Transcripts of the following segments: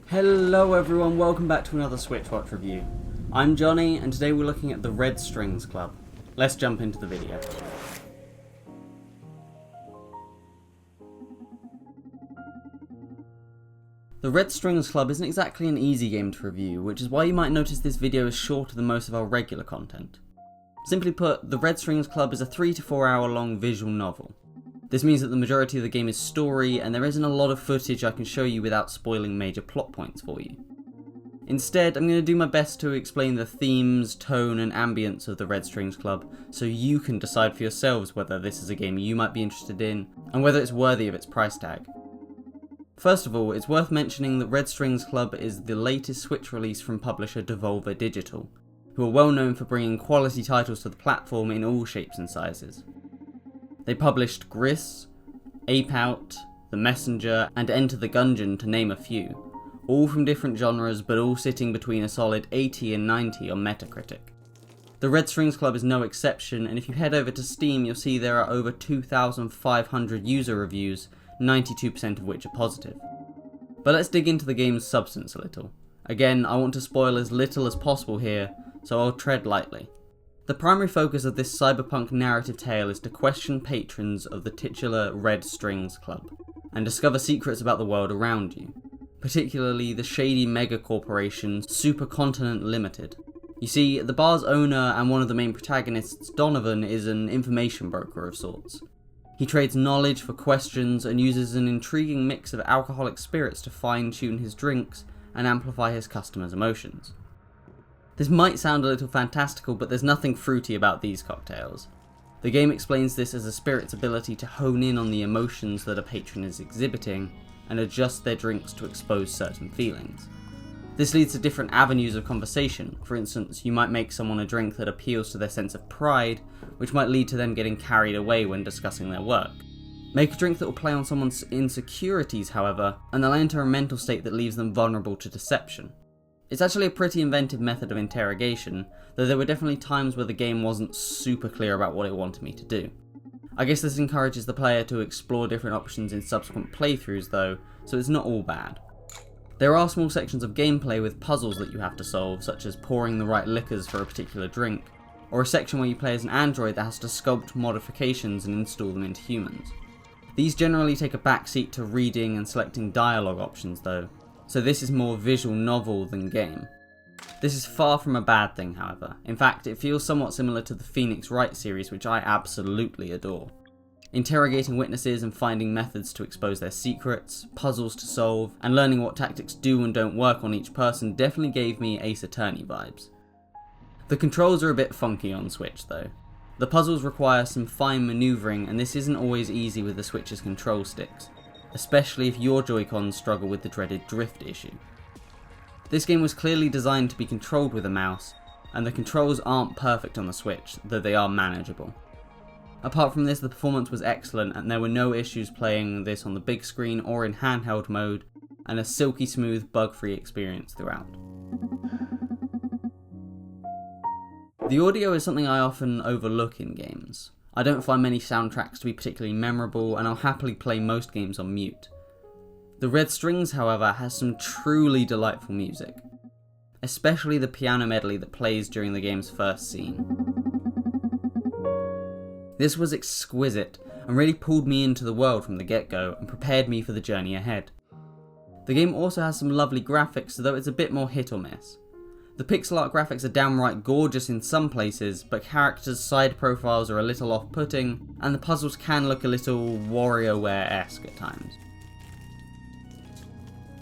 Hello everyone, welcome back to another SwitchWatch review. I'm Johnny, and today we're looking at the Red Strings Club. Let's jump into the video. The Red Strings Club isn't exactly an easy game to review, which is why you might notice this video is shorter than most of our regular content. Simply put, the Red Strings Club is a 3 to 4 hour long visual novel. This means that the majority of the game is story, and there isn't a lot of footage I can show you without spoiling major plot points for you. Instead, I'm going to do my best to explain the themes, tone, and ambience of the Red Strings Club, so you can decide for yourselves whether this is a game you might be interested in, and whether it's worthy of its price tag. First of all, it's worth mentioning that Red Strings Club is the latest Switch release from publisher Devolver Digital, who are well known for bringing quality titles to the platform in all shapes and sizes. They published Gris, Ape Out, The Messenger, and Enter the Gungeon, to name a few, all from different genres but all sitting between a solid 80 and 90 on Metacritic. The Red Strings Club is no exception, and if you head over to Steam you'll see there are over 2,500 user reviews, 92% of which are positive. But let's dig into the game's substance a little. Again, I want to spoil as little as possible here, so I'll tread lightly. The primary focus of this cyberpunk narrative tale is to question patrons of the titular Red Strings Club, and discover secrets about the world around you, particularly the shady mega-corporation Supercontinent Limited. You see, the bar's owner and one of the main protagonists, Donovan, is an information broker of sorts. He trades knowledge for questions and uses an intriguing mix of alcoholic spirits to fine-tune his drinks and amplify his customers' emotions. This might sound a little fantastical, but there's nothing fruity about these cocktails. The game explains this as a spirit's ability to hone in on the emotions that a patron is exhibiting and adjust their drinks to expose certain feelings. This leads to different avenues of conversation. For instance, you might make someone a drink that appeals to their sense of pride, which might lead to them getting carried away when discussing their work. Make a drink that will play on someone's insecurities, however, and they'll enter a mental state that leaves them vulnerable to deception. It's actually a pretty inventive method of interrogation, though there were definitely times where the game wasn't super clear about what it wanted me to do. I guess this encourages the player to explore different options in subsequent playthroughs though, so it's not all bad. There are small sections of gameplay with puzzles that you have to solve, such as pouring the right liquors for a particular drink, or a section where you play as an android that has to sculpt modifications and install them into humans. These generally take a backseat to reading and selecting dialogue options though, so this is more visual novel than game. This is far from a bad thing, however. In fact, it feels somewhat similar to the Phoenix Wright series, which I absolutely adore. Interrogating witnesses and finding methods to expose their secrets, puzzles to solve, and learning what tactics do and don't work on each person definitely gave me Ace Attorney vibes. The controls are a bit funky on Switch though. The puzzles require some fine manoeuvring, and this isn't always easy with the Switch's control sticks, especially if your Joy-Cons struggle with the dreaded drift issue. This game was clearly designed to be controlled with a mouse, and the controls aren't perfect on the Switch, though they are manageable. Apart from this, the performance was excellent, and there were no issues playing this on the big screen or in handheld mode, and a silky smooth, bug-free experience throughout. The audio is something I often overlook in games. I don't find many soundtracks to be particularly memorable, and I'll happily play most games on mute. The Red Strings, however, has some truly delightful music, especially the piano medley that plays during the game's first scene. This was exquisite, and really pulled me into the world from the get-go, and prepared me for the journey ahead. The game also has some lovely graphics, though it's a bit more hit or miss. The pixel art graphics are downright gorgeous in some places, but characters' side profiles are a little off-putting, and the puzzles can look a little WarioWare-esque at times.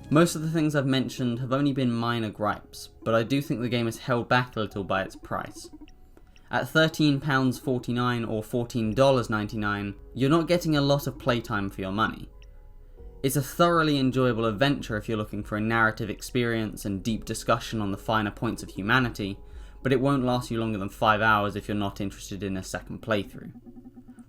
Most of the things I've mentioned have only been minor gripes, but I do think the game is held back a little by its price. At £13.49 or $14.99, you're not getting a lot of playtime for your money. It's a thoroughly enjoyable adventure if you're looking for a narrative experience and deep discussion on the finer points of humanity, but it won't last you longer than 5 hours if you're not interested in a second playthrough.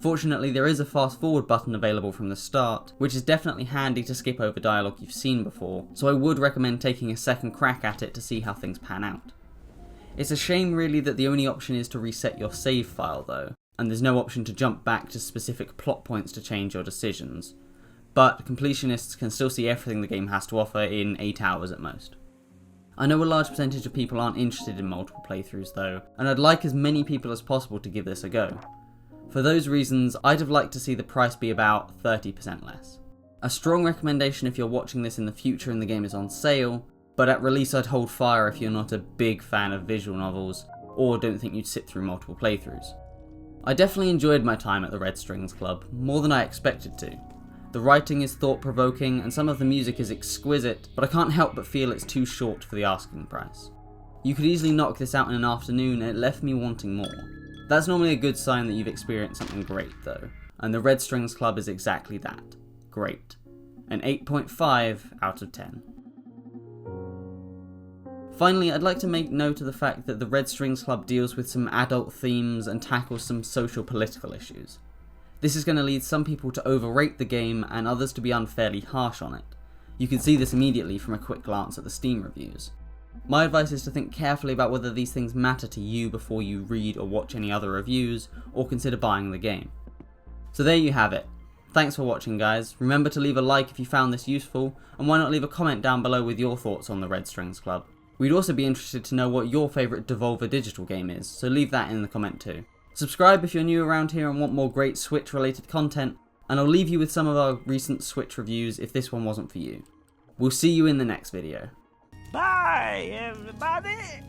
Fortunately, there is a fast forward button available from the start, which is definitely handy to skip over dialogue you've seen before, so I would recommend taking a second crack at it to see how things pan out. It's a shame really that the only option is to reset your save file though, and there's no option to jump back to specific plot points to change your decisions. but completionists can still see everything the game has to offer in 8 hours at most. I know a large percentage of people aren't interested in multiple playthroughs though, and I'd like as many people as possible to give this a go. For those reasons, I'd have liked to see the price be about 30% less. A strong recommendation if you're watching this in the future and the game is on sale, but at release I'd hold fire if you're not a big fan of visual novels, or don't think you'd sit through multiple playthroughs. I definitely enjoyed my time at the Red Strings Club, more than I expected to. The writing is thought-provoking and some of the music is exquisite, but I can't help but feel it's too short for the asking price. You could easily knock this out in an afternoon and it left me wanting more. That's normally a good sign that you've experienced something great though, and the Red Strings Club is exactly that. Great. An 8.5 out of 10. Finally, I'd like to make note of the fact that the Red Strings Club deals with some adult themes and tackles some social political issues. This is going to lead some people to overrate the game and others to be unfairly harsh on it. You can see this immediately from a quick glance at the Steam reviews. My advice is to think carefully about whether these things matter to you before you read or watch any other reviews, or consider buying the game. So there you have it. Thanks for watching guys, remember to leave a like if you found this useful, and why not leave a comment down below with your thoughts on the Red Strings Club. We'd also be interested to know what your favourite Devolver Digital game is, so leave that in the comment too. Subscribe if you're new around here and want more great Switch related content, and I'll leave you with some of our recent Switch reviews if this one wasn't for you. We'll see you in the next video. Bye everybody!